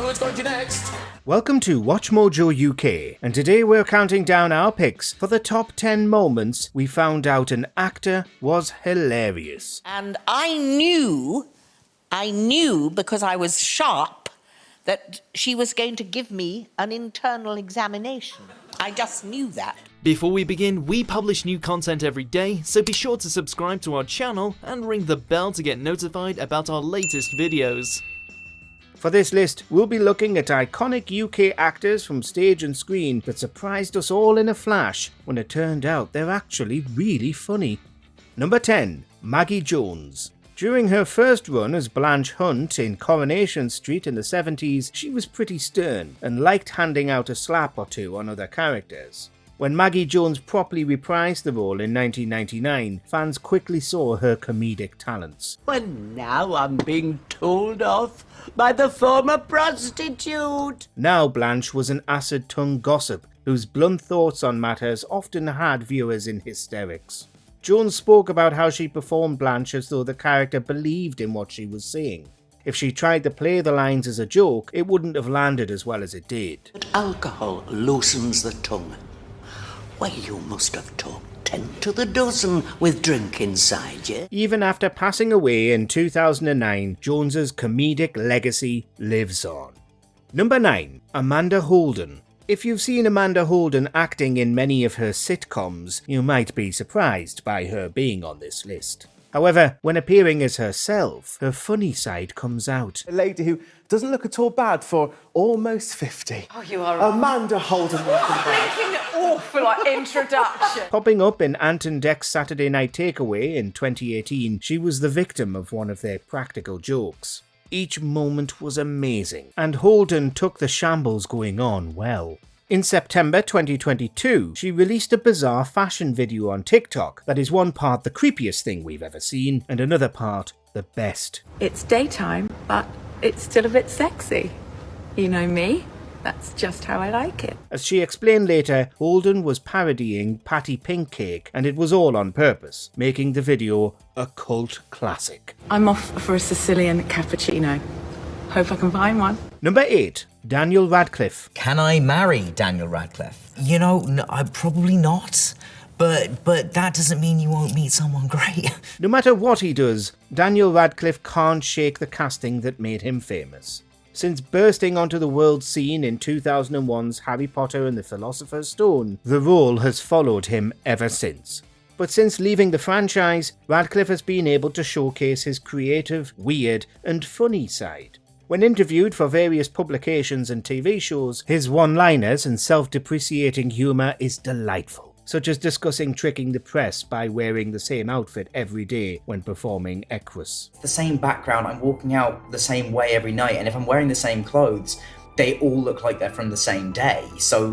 who it's going to next. Welcome to WatchMojoUK, and today we're counting down our picks for the top 10 moments we found out an actor was hilarious. And I knew because I was sharp that she was going to give me an internal examination. I just knew that. Before we begin, we publish new content every day, so be sure to subscribe to our channel and ring the bell to get notified about our latest videos. For this list, we'll be looking at iconic UK actors from stage and screen that surprised us all in a flash when it turned out they're actually really funny. Number 10. Maggie Jones. During her first run as Blanche Hunt in Coronation Street in the 70s, she was pretty stern and liked handing out a slap or two on other characters. When Maggie Jones properly reprised the role in 1999, fans quickly saw her comedic talents. Well, now I'm being told off by the former prostitute. Now Blanche was an acid-tongue gossip whose blunt thoughts on matters often had viewers in hysterics. Jones spoke about how she performed Blanche as though the character believed in what she was saying. If she tried to play the lines as a joke, it wouldn't have landed as well as it did. But alcohol loosens the tongue. Well, you must have talked 10 to the dozen with drink inside you. Even after passing away in 2009, Jones's comedic legacy lives on. Number 9. Amanda Holden. If you've seen Amanda Holden acting in many of her sitcoms, you might be surprised by her being on this list. However, when appearing as herself, her funny side comes out. A lady who doesn't look at all bad for almost 50. Oh, you are... Amanda Holden, welcome back. Making an awful introduction. Popping up in Ant and Dec's Saturday Night Takeaway in 2018, she was the victim of one of their practical jokes. Each moment was amazing, and Holden took the shambles going on well. In September 2022, she released a bizarre fashion video on TikTok that is one part the creepiest thing we've ever seen, and another part the best. It's daytime, but it's still a bit sexy. You know me, that's just how I like it. As she explained later, Holden was parodying Patty Pink Cake, and it was all on purpose, making the video a cult classic. I'm off for a Sicilian cappuccino. Hope I can find one. Number 8. Daniel Radcliffe. Can I marry Daniel Radcliffe? You know, no, probably not. But that doesn't mean you won't meet someone great. No matter what he does, Daniel Radcliffe can't shake the casting that made him famous. Since bursting onto the world scene in 2001's Harry Potter and the Philosopher's Stone, the role has followed him ever since. But since leaving the franchise, Radcliffe has been able to showcase his creative, weird, and funny side. When interviewed for various publications and TV shows, his one-liners and self-depreciating humour is delightful, such as discussing tricking the press by wearing the same outfit every day when performing Equus. The same background, I'm walking out the same way every night, and if I'm wearing the same clothes, they all look like they're from the same day, so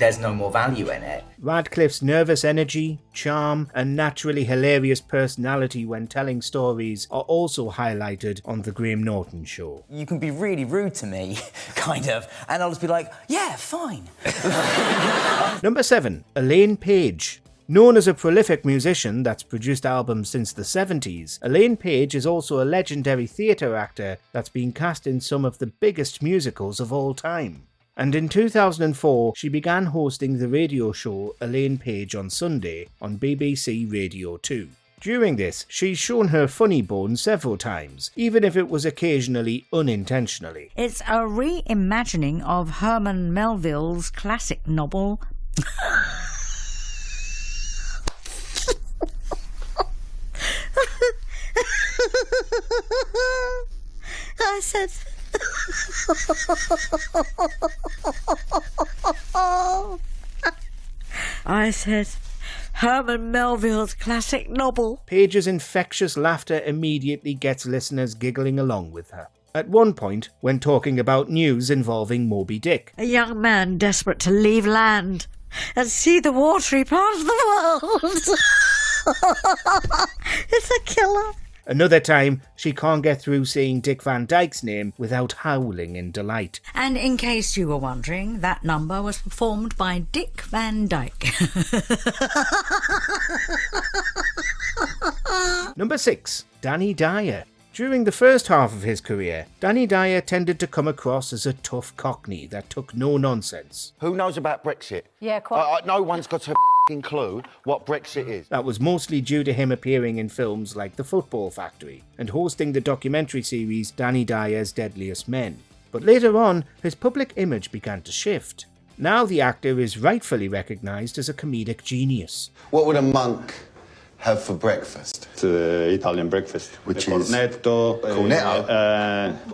there's no more value in it. Radcliffe's nervous energy, charm, and naturally hilarious personality when telling stories are also highlighted on The Graham Norton Show. You can be really rude to me, kind of, and I'll just be like, yeah, fine. Number 7. Elaine Paige. Known as a prolific musician that's produced albums since the 70s, Elaine Paige is also a legendary theatre actor that's been cast in some of the biggest musicals of all time. And in 2004, she began hosting the radio show Elaine Paige on Sunday on BBC Radio 2. During this, she's shown her funny bone several times, even if it was occasionally unintentionally. It's a reimagining of Herman Melville's classic novel... I said... I said... Herman Melville's classic novel. Paige's infectious laughter immediately gets listeners giggling along with her. At one point, when talking about news involving Moby Dick. A young man desperate to leave land and see the watery part of the world. It's a killer. Another time, she can't get through saying Dick Van Dyke's name without howling in delight. And in case you were wondering, that number was performed by Dick Van Dyke. Number 6. Danny Dyer. During the first half of his career, Danny Dyer tended to come across as a tough cockney that took no nonsense. Who knows about Brexit? Yeah, quite. No one's got a clue what Brexit is. That was mostly due to him appearing in films like The Football Factory and hosting the documentary series Danny Dyer's Deadliest Men. But later on, his public image began to shift. Now the actor is rightfully recognised as a comedic genius. What would a monk have for breakfast? It's Italian breakfast. Which is? Cornetto.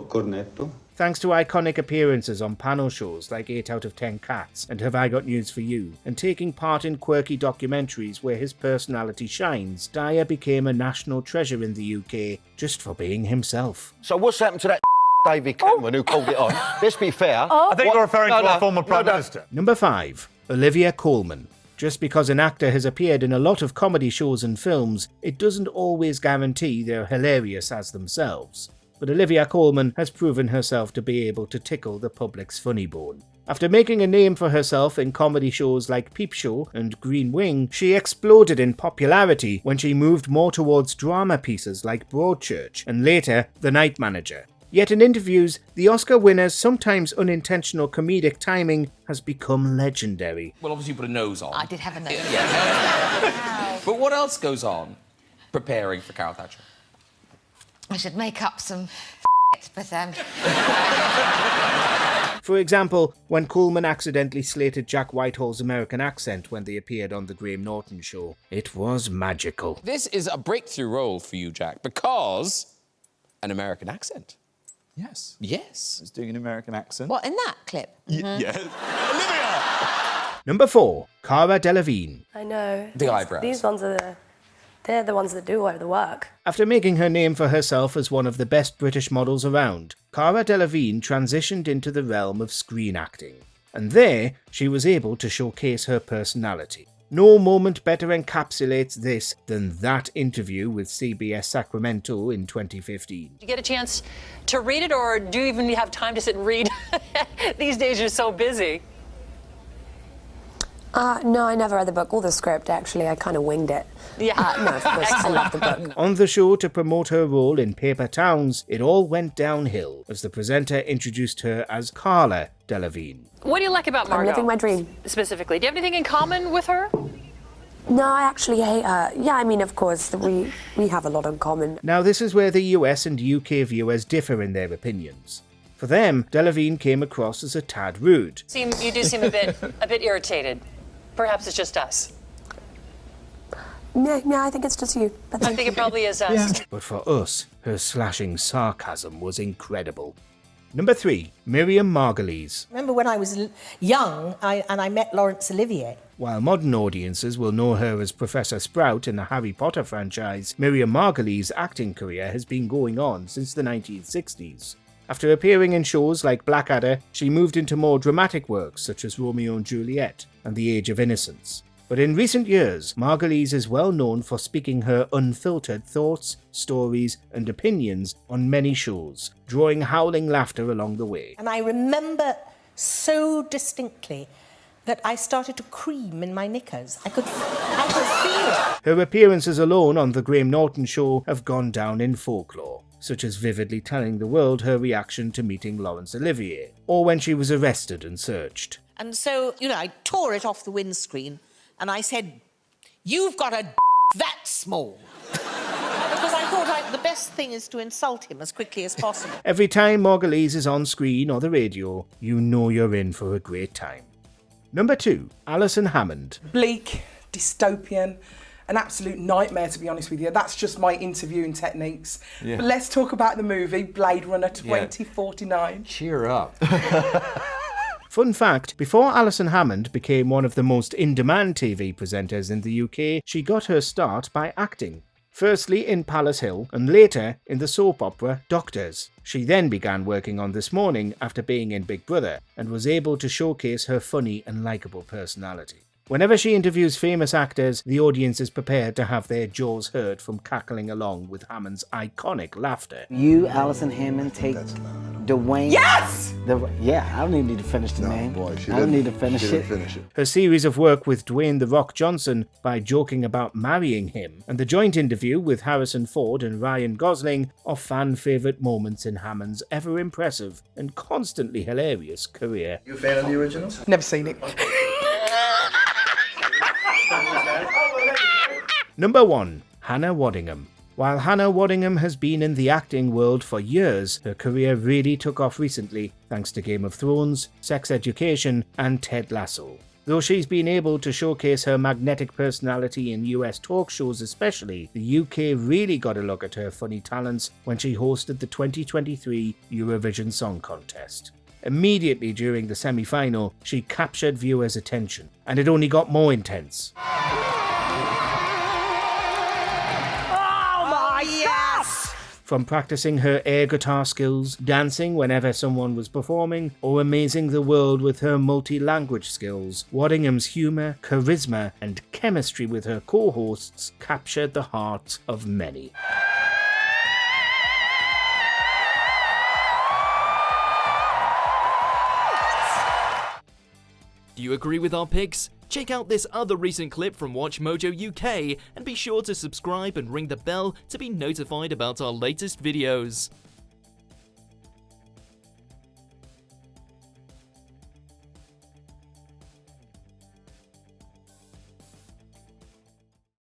Cornetto? Thanks to iconic appearances on panel shows like 8 out of 10 Cats and Have I Got News for You, and taking part in quirky documentaries where his personality shines, Dyer became a national treasure in the UK just for being himself. So what's happened to that David Cameron who called it on? Let's be fair. I think you're referring to our former Prime Minister. Number 5. Olivia Colman. Just because an actor has appeared in a lot of comedy shows and films, it doesn't always guarantee they're hilarious as themselves. But Olivia Colman has proven herself to be able to tickle the public's funny bone. After making a name for herself in comedy shows like Peep Show and Green Wing, she exploded in popularity when she moved more towards drama pieces like Broadchurch and later The Night Manager. Yet in interviews, the Oscar winner's sometimes unintentional comedic timing has become legendary. Well, obviously you put a nose on. I did have a nose. Yeah. But what else goes on preparing for Carol Thatcher? I should make up some but For example, when Colman accidentally slated Jack Whitehall's American accent when they appeared on The Graham Norton Show. It was magical. This is a breakthrough role for you, Jack, because an American accent. Yes. Yes. I was doing an American accent. What, in that clip? Yeah. Number 4. Cara Delevingne. I know. The eyebrows. These ones are they're the ones that do all the work. After making her name for herself as one of the best British models around, Cara Delevingne transitioned into the realm of screen acting. And there, she was able to showcase her personality. No moment better encapsulates this than that interview with CBS Sacramento in 2015. Did you get a chance to read it, or do you even have time to sit and read? These days you're so busy. No, I never read the book or the script, actually. I kind of winged it. Yeah. No, of course, I love the book. On the show to promote her role in Paper Towns, it all went downhill as the presenter introduced her as Cara Delevingne. What do you like about Margot? I'm living my dream. Specifically. Do you have anything in common with her? No, I actually hate her. Yeah, I mean, of course, we have a lot in common. Now, this is where the US and UK viewers differ in their opinions. For them, Delevingne came across as a tad rude. You do seem a bit irritated. Perhaps it's just us. Yeah, I think it's just you. But I think it probably is us. Yeah. But for us, her slashing sarcasm was incredible. Number 3, Miriam Margolyes. Remember when I was young and I met Laurence Olivier? While modern audiences will know her as Professor Sprout in the Harry Potter franchise, Miriam Margolyes' acting career has been going on since the 1960s. After appearing in shows like Blackadder, she moved into more dramatic works such as Romeo and Juliet and The Age of Innocence. But in recent years, Margolyes is well known for speaking her unfiltered thoughts, stories, and opinions on many shows, drawing howling laughter along the way. And I remember so distinctly that I started to cream in my knickers. I could feel it. Her appearances alone on The Graham Norton Show have gone down in folklore, such as vividly telling the world her reaction to meeting Laurence Olivier, or when she was arrested and searched. And so, I tore it off the windscreen and I said, "You've got a that small." Because I thought the best thing is to insult him as quickly as possible. Every time Margolyes is on screen or the radio, you know you're in for a great time. Number 2, Alison Hammond. Bleak, dystopian, an absolute nightmare, to be honest with you. That's just my interviewing techniques. Yeah. But let's talk about the movie Blade Runner 2049. Yeah. Cheer up. Fun fact, before Alison Hammond became one of the most in-demand TV presenters in the UK, she got her start by acting. Firstly in Palace Hill, and later in the soap opera Doctors. She then began working on This Morning after being in Big Brother, and was able to showcase her funny and likeable personality. Whenever she interviews famous actors, the audience is prepared to have their jaws hurt from cackling along with Hammond's iconic laughter. You, Alison Hammond, take Dwayne. Yes! Yeah, I don't even need to finish the name. Boy, I don't need to finish it. Her series of work with Dwayne "The Rock" Johnson by joking about marrying him, and the joint interview with Harrison Ford and Ryan Gosling are fan favourite moments in Hammond's ever-impressive and constantly hilarious career. You a fan of the original? Never seen it. Number 1. Hannah Waddingham. While Hannah Waddingham has been in the acting world for years, her career really took off recently thanks to Game of Thrones, Sex Education, and Ted Lasso. Though she's been able to showcase her magnetic personality in US talk shows especially, the UK really got a look at her funny talents when she hosted the 2023 Eurovision Song Contest. Immediately during the semi-final, she captured viewers' attention, and it only got more intense. From practicing her air guitar skills, dancing whenever someone was performing, or amazing the world with her multi-language skills, Waddingham's humour, charisma, and chemistry with her co-hosts captured the hearts of many. Do you agree with our picks? Check out this other recent clip from WatchMojoUK and be sure to subscribe and ring the bell to be notified about our latest videos.